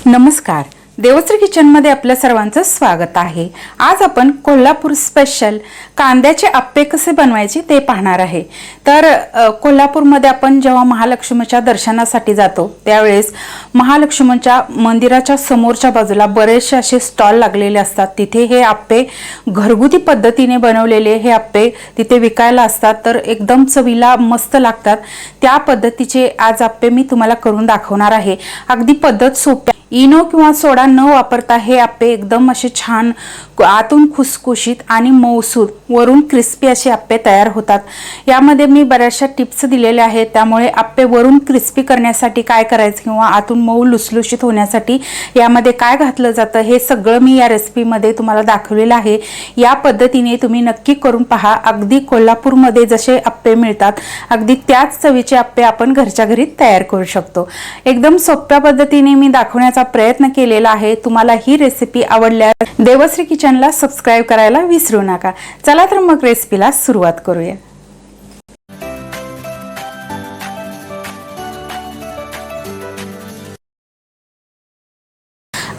नमस्कार, देवश्री किचनमध्ये आपल्या सर्वांचं स्वागत आहे। आज आपण कोल्हापूर स्पेशल कांद्याचे अप्पे कसे बनवायचे ते पाहणार आहे। तर कोल्हापूरमध्ये आपण जेव्हा महालक्ष्मीच्या दर्शनासाठी जातो त्यावेळेस महालक्ष्मीच्या मंदिराच्या समोरच्या बाजूला बरेचसे असे स्टॉल लागलेले असतात। तिथे हे अप्पे घरगुती पद्धतीने बनवलेले हे अप्पे तिथे विकायला असतात, तर एकदम चवीला मस्त लागतात। त्या पद्धतीचे आज अप्पे मी तुम्हाला करून दाखवणार आहे। अगदी पद्धत सोपी, इनो किंवा सोडा न वापरता हे अप्पे एकदम असे छान आतून खुसखुशीत आणि मऊसूद वरून क्रिस्पी असे अप्पे तयार होतात। यामध्ये मी बऱ्याचशा टिप्स दिलेल्या आहेत, त्यामुळे अप्पे वरून क्रिस्पी करण्यासाठी काय करायचं किंवा आतून मऊ लुसलुशीत होण्यासाठी यामध्ये काय घातलं जातं हे सगळं मी या रेसिपीमध्ये तुम्हाला दाखवलेलं आहे। या पद्धतीने तुम्ही नक्की करून पहा। अगदी कोल्हापूरमध्ये जसे अप्पे मिळतात अगदी त्याच चवीचे अप्पे आपण घरच्या घरी तयार करू शकतो। एकदम सोप्या पद्धतीने मी दाखवण्याचा प्रयत्न केलेला आहे। तुम्हाला ही रेसिपी आवडल्यास देवश्री किचनला सबस्क्राइब करायला विसरू नका। चला तर मग रेसिपीला सुरुवात करूया।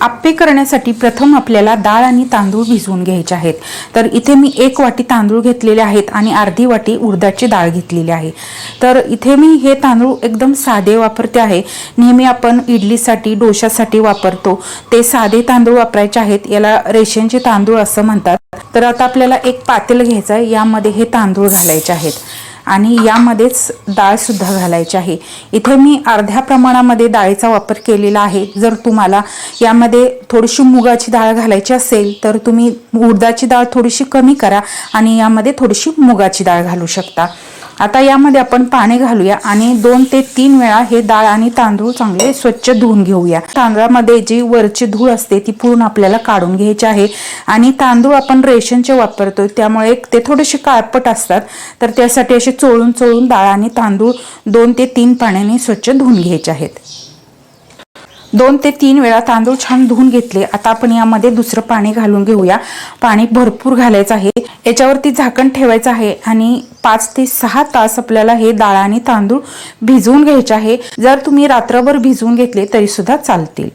अप्पे करण्यासाठी प्रथम आपल्याला डाळ आणि तांदूळ भिजवून घ्यायचे आहेत। तर इथे मी 1 वाटी तांदूळ घेतलेले आहेत आणि अर्धी वाटी उडदाची डाळ घेतलेली आहे। तर इथे मी हे तांदूळ एकदम साधे वापरते आहे। नेहमी आपण इडलीसाठी डोशासाठी वापरतो ते साधे तांदूळ वापरायचे आहेत। याला रेशनचे तांदूळ असं म्हणतात। तर आता आपल्याला एक पातेलं घ्यायचं आहे, यामध्ये हे तांदूळ घालायचे आहेत आणि यामध्येच डाळ सुद्धा घालायची आहे। इथे मी अर्ध्या प्रमाणामध्ये डाळीचा वापर केलेला आहे। जर तुम्हाला यामध्ये थोडीशी मुगाची डाळ घालायची असेल तर तुम्ही उडदाची डाळ थोडीशी कमी करा आणि यामध्ये थोडीशी मुगाची डाळ घालू शकता। आता यामध्ये आपण पाणी घालूया आणि 2 ते 3 वेळा हे डाळ आणि तांदूळ चांगले स्वच्छ धुवून घेऊया। तांदळामध्ये जी वरची धूळ असते ती पूर्ण आपल्याला काढून घ्यायची आहे आणि तांदूळ आपण रेशनचे वापरतो त्यामुळे ते थोडेसे काळपट असतात, तर त्यासाठी असे चोळून चोळून डाळ आणि तांदूळ 2 ते 3 पाण्याने स्वच्छ धुवून घ्यायचे आहेत। 2 ते 3 वेळा तांदूळ छान धुवून घेतले। आता आपण यामध्ये दुसरं पाणी घालून घेऊया। पाणी भरपूर घालायचं आहे, याच्यावरती झाकण ठेवायचं आहे आणि 5 ते 6 तास आपल्याला हे डाळ आणि तांदूळ भिजवून घ्यायचे आहे। जर तुम्ही रात्रभर भिजवून घेतले तरी सुद्धा चालतील।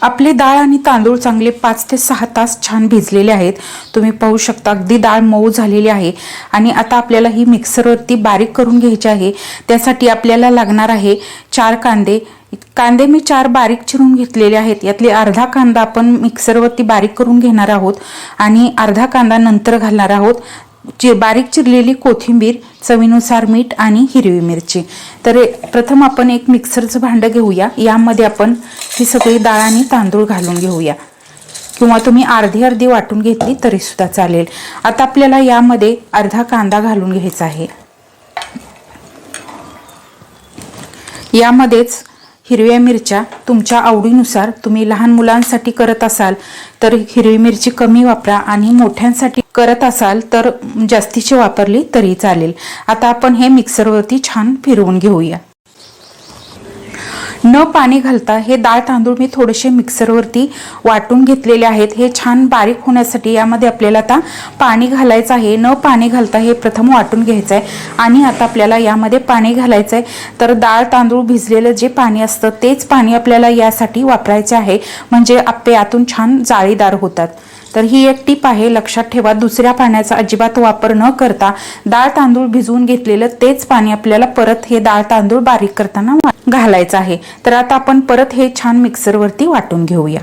आपले डाळ आणि तांदूळ चांगले 5 ते 6 तास छान भिजलेले आहेत। तुम्ही पाहू शकता अगदी डाळ मऊ झालेली आहे आणि आता आपल्याला ही मिक्सरवरती बारीक करून घ्यायची आहे। त्यासाठी आपल्याला लागणार आहे 4 कांदे। कांदे मी 4 बारीक चिरून घेतलेले आहेत। यातले अर्धा कांदा आपण मिक्सरवरती बारीक करून घेणार आहोत आणि अर्धा कांदा नंतर घालणार आहोत। बारीक चिरलेली कोथिंबीर, चवीनुसार मीठ आणि हिरवी मिरची। तर प्रथम आपण एक मिक्सरचं भांडं घेऊया, यामध्ये आपण ही सगळी डाळ आणि तांदूळ घालून घेऊया किंवा तुम्ही अर्धी अर्धी वाटून घेतली तरी सुद्धा चालेल। आता आपल्याला यामध्ये अर्धा कांदा घालून घ्यायचा आहे। यामध्येच हिरव्या मिरच्या तुमच्या आवडीनुसार, तुम्ही लहान मुलांसाठी करत असाल तर हिरवी मिरची कमी वापरा आणि मोठ्यांसाठी करत असाल तर जास्तीची वापरली तरी चालेल। आता आपण हे मिक्सरवरती छान फिरवून घेऊया। न पाणी घालता हे डाळ तांदूळ मी थोडेसे मिक्सरवरती वाटून घेतलेले आहेत। हे छान बारीक होण्यासाठी यामध्ये आपल्याला आता पाणी घालायचं आहे। न पाणी घालता हे प्रथम वाटून घ्यायचं आहे आणि आता आपल्याला यामध्ये पाणी घालायचं आहे। तर डाळ तांदूळ भिजलेलं जे पाणी असतं तेच पाणी आपल्याला यासाठी वापरायचे आहे, म्हणजे अप्पे आतून छान जाळीदार होतात। तर ही एक टिप आहे, लक्षात ठेवा। दुसऱ्या पाण्याचा अजिबात वापर न करता डाळ तांदूळ भिजवून घेतलेलं तेच पाणी आपल्याला परत हे डाळ तांदूळ बारीक करताना घालायचं आहे। तर आता आपण परत हे छान मिक्सरवरती वाटून घेऊया।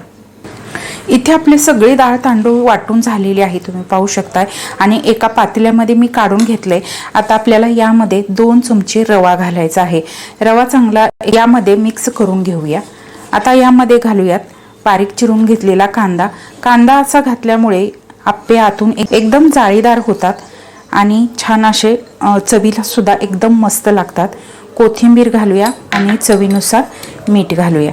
इथे आपले सगळे डाळ तांदूळ वाटून झालेले आहे, तुम्ही पाहू शकताय आणि एका पातेल्यामध्ये मी काढून घेतले। आता आपल्याला यामध्ये 2 चमचे रवा घालायचा आहे। रवा चांगला यामध्ये मिक्स करून घेऊया। आता यामध्ये घालूयात बारीक चिरून घेतलेला कांदा। कांदा असा घातल्यामुळे अप्पे आतून एकदम जाळीदार होतात आणि छान असे चवीला सुद्धा एकदम मस्त लागतात। कोथिंबीर घालूया आणि चवीनुसार मीठ घालूया।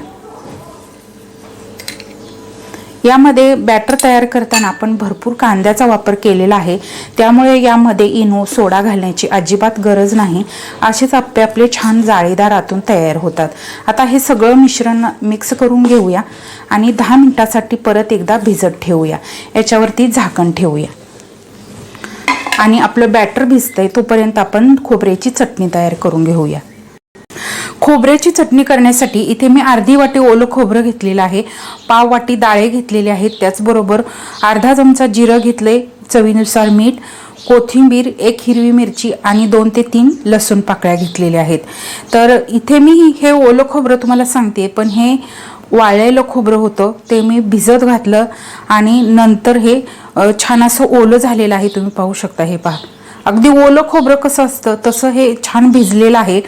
यामध्ये बॅटर तयार करताना आपण भरपूर कांद्याचा वापर केलेला आहे, त्यामुळे यामध्ये इनो सोडा घालण्याची अजिबात गरज नाही। असेच अप्पे आपले छान जाळीदार आतून तयार होतात। आता हे सगळं मिश्रण मिक्स करून घेऊया आणि 10 मिनिटांसाठी परत एकदा भिजत ठेवूया। याच्यावरती झाकण ठेवूया आणि आपलं बॅटर भिजतंय तोपर्यंत आपण खोबऱ्याची चटणी तयार करून घेऊया। खोबऱ्याची चटणी करण्यासाठी इथे मी अर्धी वाटी ओलं खोबरं घेतलेलं आहे, पाव वाटी डाळे घेतलेले आहेत, त्याचबरोबर अर्धा चमचा जिरं घेतले, चवीनुसार मीठ, कोथिंबीर, एक हिरवी मिरची आणि 2 ते 3 लसूण पाकळ्या घेतलेल्या आहेत। तर इथे मी हे ओलं खोबरं तुम्हाला सांगते, पण हे वाळलेलं खोबरं होतं ते मी भिजत घातलं आणि नंतर हे छान असं ओलं झालेलं आहे। तुम्ही पाहू शकता, हे पहा, अगदी ओलं खोबरं कसं असतं तसं हे छान भिजलेलं आहे।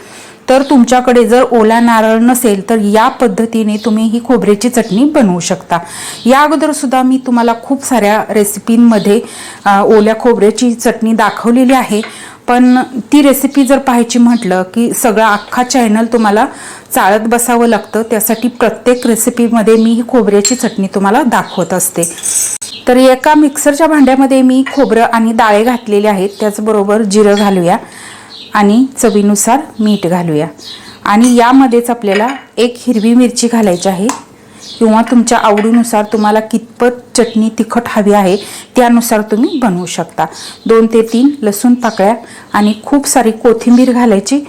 तर तुमच्याकडे जर ओला नारळ नसेल तर या पद्धतीने तुम्ही ही खोबऱ्याची चटणी बनवू शकता। या अगोदर सुद्धा मी तुम्हाला खूप साऱ्या रेसिपींमध्ये ओल्या खोबऱ्याची चटणी दाखवलेली आहे, पण ती रेसिपी जर पाहायची म्हटलं की सगळा अख्खा चॅनल तुम्हाला चाळत बसावं लागतं। त्यासाठी प्रत्येक रेसिपीमध्ये मी ही खोबऱ्याची चटणी तुम्हाला दाखवत असते। तर एका मिक्सरच्या भांड्यामध्ये मी खोबरं आणि डाळे घातलेले आहेत, त्याचबरोबर जिरं घालूया आणि चवीनुसार मीठ घालूया आणि यामध्येच आपल्याला एक हिरवी मिरची घालायची आहे किंवा तुमच्या आवडीनुसार तुम्हाला कितपत चटणी तिखट हवी आहे त्यानुसार तुम्ही बनवू शकता। 2 ते 3 लसूण पाकळ्या आणि खूप सारी कोथिंबीर घालायची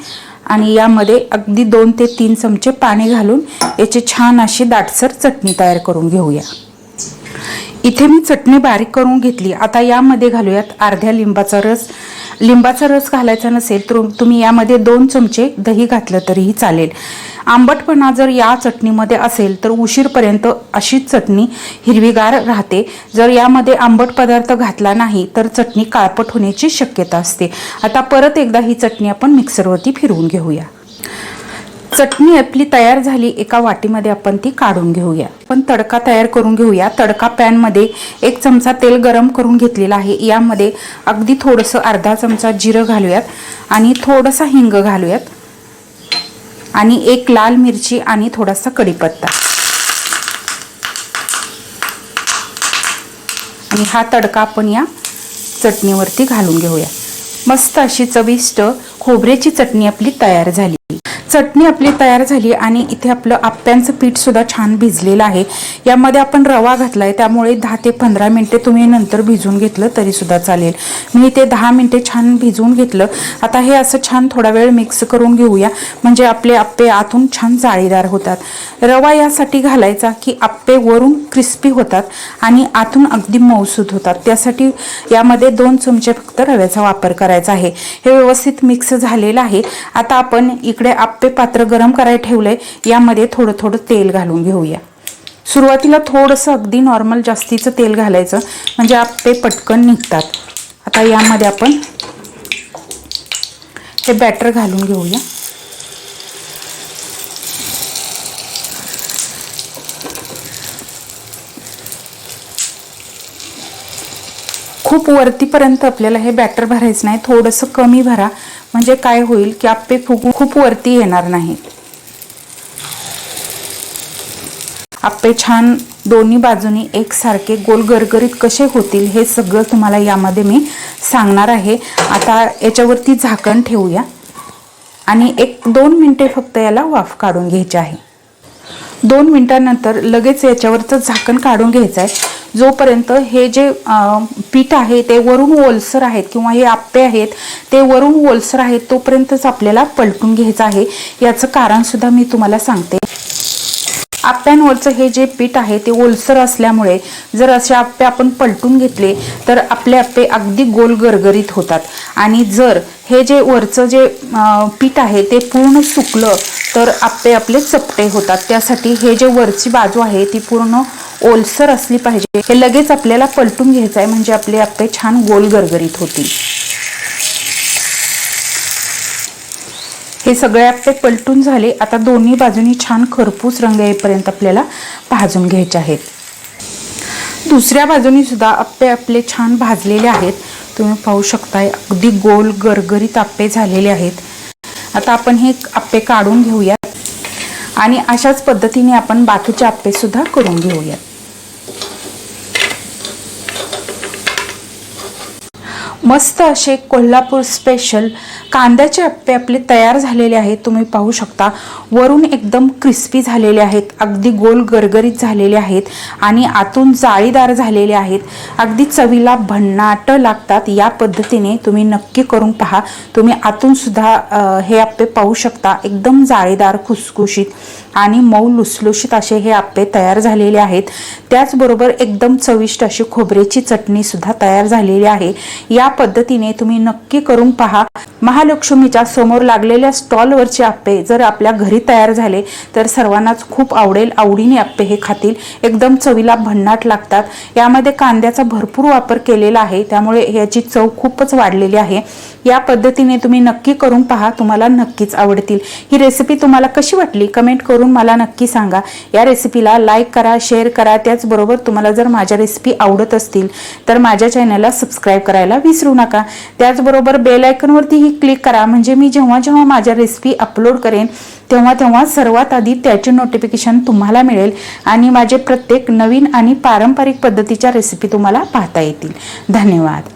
आणि यामध्ये अगदी 2 ते 3 चमचे पाणी घालून याची छान अशी दाटसर चटणी तयार करून घेऊया। इथे मी चटणी बारीक करून घेतली। आता यामध्ये घालूयात अर्ध्या लिंबाचा रस। लिंबाचा रस घालायचा नसेल तर तुम्ही यामध्ये 2 चमचे दही घातलं तरीही चालेल। आंबटपणा जर या चटणीमध्ये असेल तर उशीरपर्यंत अशीच चटणी हिरवीगार राहते। जर यामध्ये आंबट पदार्थ घातला नाही तर चटणी काळपट होण्याची शक्यता असते। आता परत एकदा ही चटणी आपण मिक्सरवरती फिरवून घेऊया। चटणी आपली तयार झाली, एका वाटीमध्ये आपण ती काढून घेऊया। पण तडका तयार करून घेऊया। तडका पॅन मध्ये 1 चमचा तेल गरम करून घेतलेला आहे। यामध्ये अगदी थोडंसं अर्धा चमचा जिरं घालूयात आणि थोडासा हिंग घालूयात आणि 1 लाल मिरची आणि थोडासा कढीपत्ता आणि हा तडका आपण या चटणीवरती घालून घेऊया। मस्त अशी चविष्ट खोबऱ्याची चटणी आपली तयार झाली। चटणी आपली तयार झाली आणि इथे आपलं आप्यांचं पीठ सुद्धा छान भिजलेलं आहे। यामध्ये आपण रवा घातलाय त्यामुळे 10 ते 15 मिनिटे तुम्ही नंतर भिजवून घेतलं तरी सुद्धा चालेल। मी ते 10 मिनिटे छान भिजवून घेतलं। आता हे असं छान थोडा वेळ मिक्स करून घेऊया, म्हणजे आपले आप्पे आतून छान जाळीदार होतात। रवा यासाठी घालायचा की आप्पे वरून क्रिस्पी होतात आणि आतून अगदी मऊसूत होतात। त्यासाठी यामध्ये 2 चमचे फक्त रव्याचा वापर करायचा आहे। हे व्यवस्थित मिक्स झालेलं आहे। आता आपण इकडे आप्पे पात्र गरम करायला ठेवलंय, यामध्ये थोडं थोडं तेल घालून घेऊया। सुरुवातीला थोडंसं अगदी नॉर्मल जास्तीचं तेल घालायचं, म्हणजे आप्पे पटकन निघतात। आता यामध्ये आपण हे बॅटर घालून घेऊया। खूप वरतीपर्यंत आपल्याला हे बॅटर भरायचं नाही, थोडंसं कमी भरा, म्हणजे काय होईल की आप्पे फुगून खूप वरती येणार नाही। आप्पे छान दोन्ही बाजूनी एकसारखे गोल गरगरीत कसे होतील हे सगळं तुम्हाला यामध्ये मी सांगणार आहे। आता याच्यावरती झाकण ठेवूया आणि 1-2 मिनिटे फक्त याला वाफ काढून घ्यायची आहे। 2 मिनिटांनंतर लगेच याच्यावरचं झाकण काढून घ्यायचं आहे। जोपर्यंत हे जे पीठ आहे ते वरून ओलसर आहेत किंवा हे आप्पे आहेत ते वरून ओलसर आहेत तोपर्यंतच आपल्याला पलटून घ्यायचं आहे। याचं कारण सुद्धा मी तुम्हाला सांगते। आप्प्यांवरचं हे जे पीठ आहे ते ओलसर असल्यामुळे जर असे आप्पे आपण पलटून घेतले तर आपले आप्पे अगदी गोल गरगरीत होतात आणि जर हे जे वरचं जे पीठ आहे ते पूर्ण सुकलं तर आप्पे आपले चपटे होतात। त्यासाठी हे जे वरची बाजू आहे ती पूर्ण ओलसर असली पाहिजे। हे लगेच आपल्याला पलटून घ्यायचं आहे, म्हणजे आपले आप्पे छान गोल गरगरीत होतील। हे सगळे आप्पे पलटून झाले। आता दोन्ही बाजूनी छान खरपूस रंग येईपर्यंत आपल्याला भाजून घ्यायचे आहेत। दुसऱ्या बाजूनी सुद्धा आप्पे आपले छान भाजलेले आहेत। तुम्ही पाहू शकताय अगदी गोल गरगरीत आप्पे झालेले आहेत। आता आपण हे आप्पे काढून घेऊया आणि अशाच पद्धतीने आपण बाकीचे आप्पे सुद्धा करून घेऊया। मस्त असे कोल्हापूर स्पेशल कांद्याचे अप्पे आपले तयार झालेले आहेत। तुम्ही पाहू शकता वरून एकदम क्रिस्पी झालेले आहेत, अगदी गोल गरगरीत झालेले आहेत आणि आतून जाळीदार झालेले आहेत, अगदी चवीला भन्नाट लागतात। या पद्धतीने तुम्ही नक्की करून पहा। तुम्ही आतून सुद्धा हे अप्पे पाहू शकता, एकदम जाळीदार खुसखुशीत आणि मऊ लुसलुशीत असे हे अप्पे तयार झालेले आहेत। त्याचबरोबर एकदम चविष्ट अशी खोबऱ्याची चटणी सुद्धा तयार झालेली आहे। या पद्धतीने तुम्ही नक्की करून पहा। महालक्ष्मीच्या समोर लागलेल्या स्टॉलवरचे अप्पे जर आपल्या घरी तयार झाले तर सर्वांनाच खूप आवडेल, आवडीने अप्पे हे खातील, एकदम चवीला भन्नाट लागतात। यामध्ये कांद्याचा भरपूर वापर केलेला आहे, त्यामुळे याची चव खूपच वाढलेली आहे। या पद्धतीने तुम्ही नक्की करून पहा, तुम्हाला नक्कीच आवडतील। ही रेसिपी तुम्हाला कशी वाटली कमेंट करून मला नक्की सांगा। या रेसिपीला लाईक करा, शेअर करा। त्याचबरोबर तुम्हाला जर माझ्या रेसिपी आवडत असतील तर माझ्या चॅनलला सबस्क्राईब करायला विसरू नका। त्याचबरोबर बेल आयकॉनवरतीही क्लिक करा, म्हणजे मी जेव्हा जेव्हा माझ्या रेसिपी अपलोड करेन तेव्हा सर्वात आधी त्याचे नोटिफिकेशन तुम्हाला मिळेल आणि माझे प्रत्येक नवीन आणि पारंपरिक पद्धतीच्या रेसिपी तुम्हाला पाहता येतील। धन्यवाद।